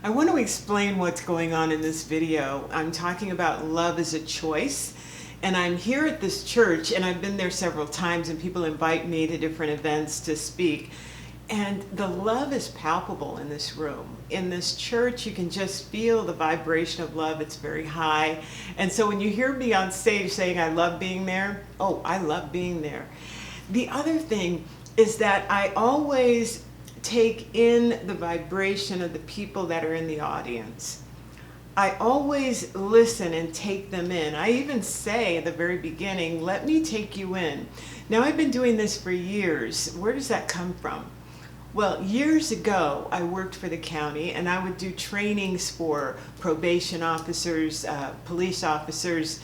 I want to explain what's going on in this video. I'm talking about love as a choice, and I'm here at this church, and I've been there several times, and people invite me to different events to speak. And the love is palpable in this room. In this church, you can just feel the vibration of love. It's very high. And so when you hear me on stage saying, I love being there, oh, I love being there. The other thing is that I always take in the vibration of the people that are in the audience. I always listen and take them in. I even say at the very beginning, let me take you in. Now, I've been doing this for years. Where does that come from? Well, years ago, I worked for the county, and I would do trainings for probation officers, police officers,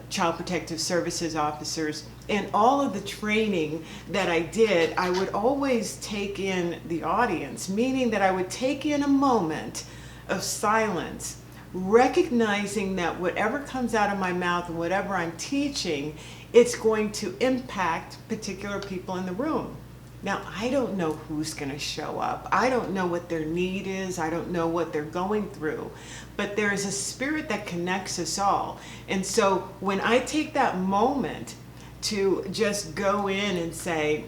child protective services officers, and all of the training that I did, I would always take in the audience, meaning that I would take in a moment of silence, recognizing that whatever comes out of my mouth and whatever I'm teaching, it's going to impact particular people in the room. Now, I don't know who's going to show up. I don't know what their need is. I don't know what they're going through. But there is a spirit that connects us all. And so when I take that moment to just go in and say,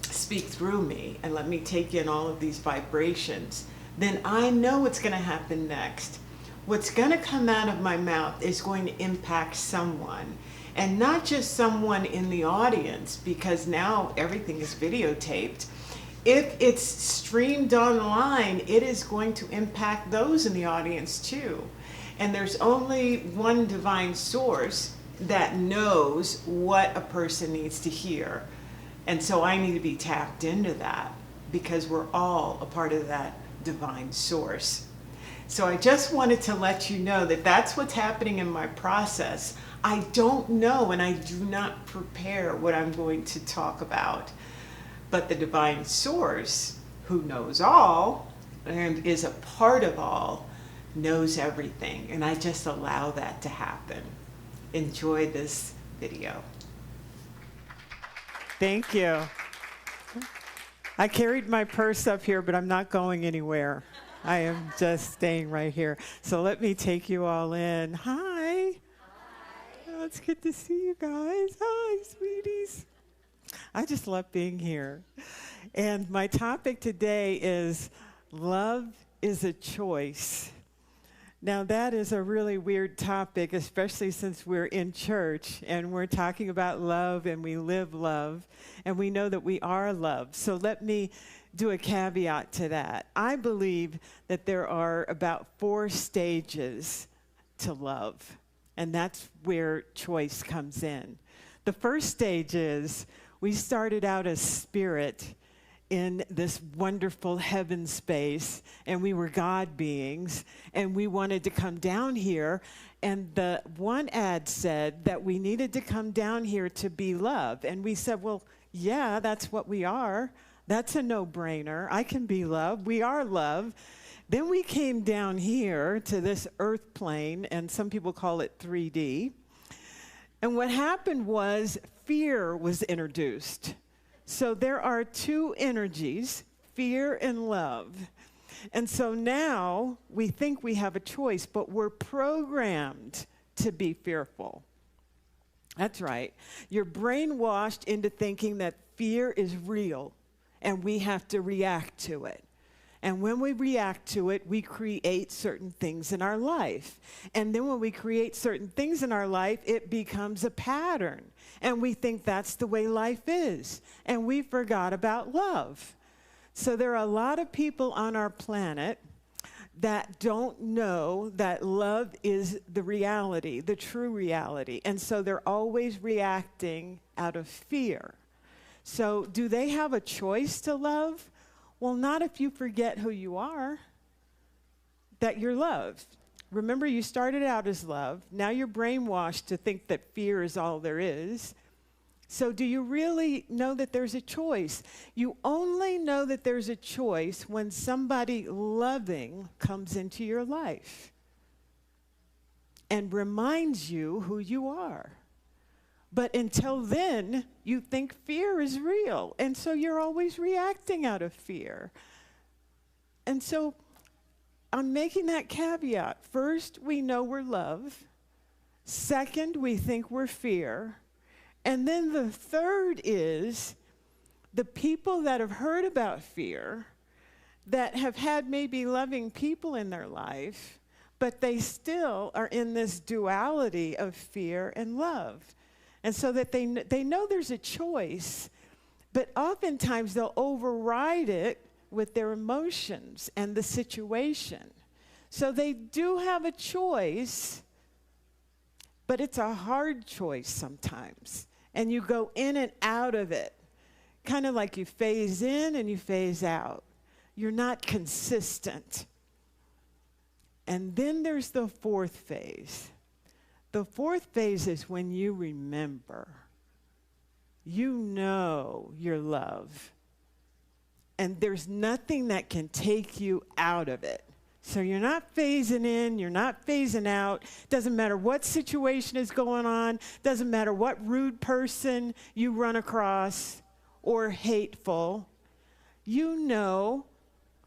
speak through me and let me take in all of these vibrations, then I know what's going to happen next. What's going to come out of my mouth is going to impact someone. And not just someone in the audience, because now everything is videotaped. If it's streamed online, it is going to impact those in the audience too. And there's only one divine source that knows what a person needs to hear. And so I need to be tapped into that, because we're all a part of that divine source. So I just wanted to let you know that that's what's happening in my process. I don't know, and I do not prepare what I'm going to talk about. But the divine source, who knows all and is a part of all, knows everything. And I just allow that to happen. Enjoy this video. Thank you. I carried my purse up here, but I'm not going anywhere. I am just staying right here. So let me take you all in. Hi. Oh, it's good to see you guys. Hi, sweeties. I just love being here. And my topic today is love is a choice. Now, that is a really weird topic, especially since we're in church and we're talking about love and we live love and we know that we are loved. So let me do a caveat to that. I believe that there are about 4 stages to love, and that's where choice comes in. The first stage is we started out as spirit in this wonderful heaven space, and we were God beings, and we wanted to come down here, and the one ad said that we needed to come down here to be love, and we said, well, yeah, that's what we are. That's a no-brainer. I can be love. We are love. Then we came down here to this earth plane, and some people call it 3D, and what happened was fear was introduced. So there are 2 energies, fear and love. And so now we think we have a choice, but we're programmed to be fearful. That's right. You're brainwashed into thinking that fear is real and we have to react to it. And when we react to it, we create certain things in our life. And then when we create certain things in our life, it becomes a pattern. And we think that's the way life is. And we forgot about love. So there are a lot of people on our planet that don't know that love is the reality, the true reality. And so they're always reacting out of fear. So do they have a choice to love? Well, not if you forget who you are, that you're loved. Remember, you started out as love. Now you're brainwashed to think that fear is all there is. So do you really know that there's a choice? You only know that there's a choice when somebody loving comes into your life and reminds you who you are. But until then, you think fear is real. And so you're always reacting out of fear. And so I'm making that caveat. First, we know we're love. Second, we think we're fear. And then the third is the people that have heard about fear, that have had maybe loving people in their life, but they still are in this duality of fear and love. And so that they know there's a choice, but oftentimes they'll override it with their emotions and the situation. So they do have a choice, but it's a hard choice sometimes. And you go in and out of it, kind of like you phase in and you phase out. You're not consistent. And then there's the fourth phase. The fourth phase is when you remember. You know your love. And there's nothing that can take you out of it. So you're not phasing in, you're not phasing out. Doesn't matter what situation is going on. Doesn't matter what rude person you run across or hateful. You know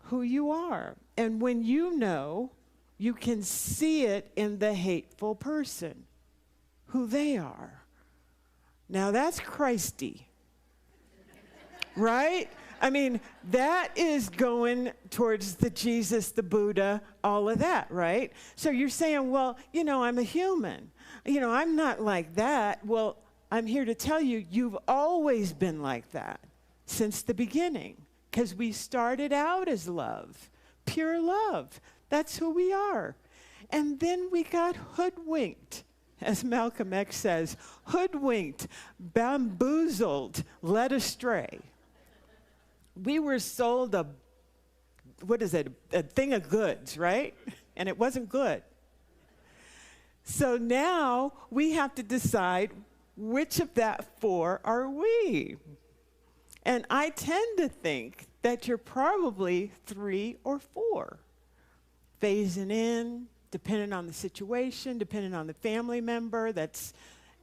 who you are. And when you know, you can see it in the hateful person, who they are. Now that's Christy, right? I mean, that is going towards the Jesus, the Buddha, all of that, right? So you're saying, well, I'm a human. I'm not like that. Well, I'm here to tell you, you've always been like that since the beginning, because we started out as love, pure love. That's who we are. And then we got hoodwinked, as Malcolm X says, hoodwinked, bamboozled, led astray. We were sold a thing of goods, right? And it wasn't good. So now we have to decide which of that four are we. And I tend to think that you're probably 3 or 4. Phasing in, depending on the situation, depending on the family member that's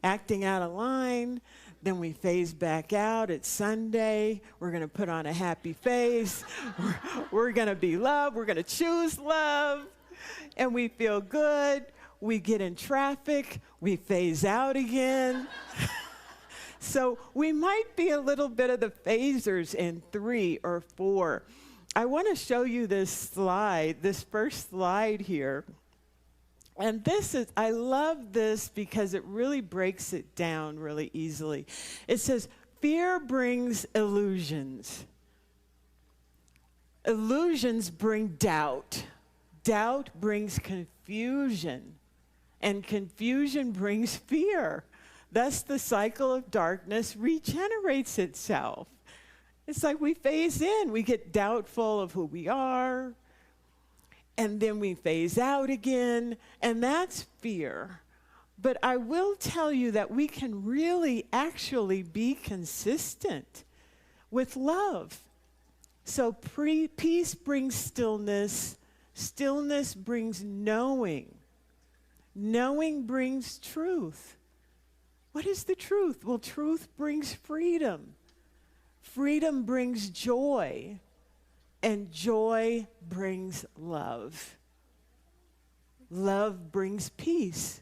acting out of line. Then we phase back out. It's Sunday. We're going to put on a happy face. We're going to be love. We're going to choose love. And we feel good. We get in traffic. We phase out again. So we might be a little bit of the phasers in 3 or 4. I want to show you this slide, this first slide here. And I love this because it really breaks it down really easily. It says, fear brings illusions. Illusions bring doubt. Doubt brings confusion. And confusion brings fear. Thus, the cycle of darkness regenerates itself. It's like we phase in. We get doubtful of who we are. And then we phase out again, and that's fear. But I will tell you that we can really actually be consistent with love. So peace brings stillness. Stillness brings knowing. Knowing brings truth. What is the truth? Well, truth brings freedom. Freedom brings joy. And joy brings love. Love brings peace.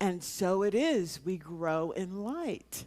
And so it is, we grow in light.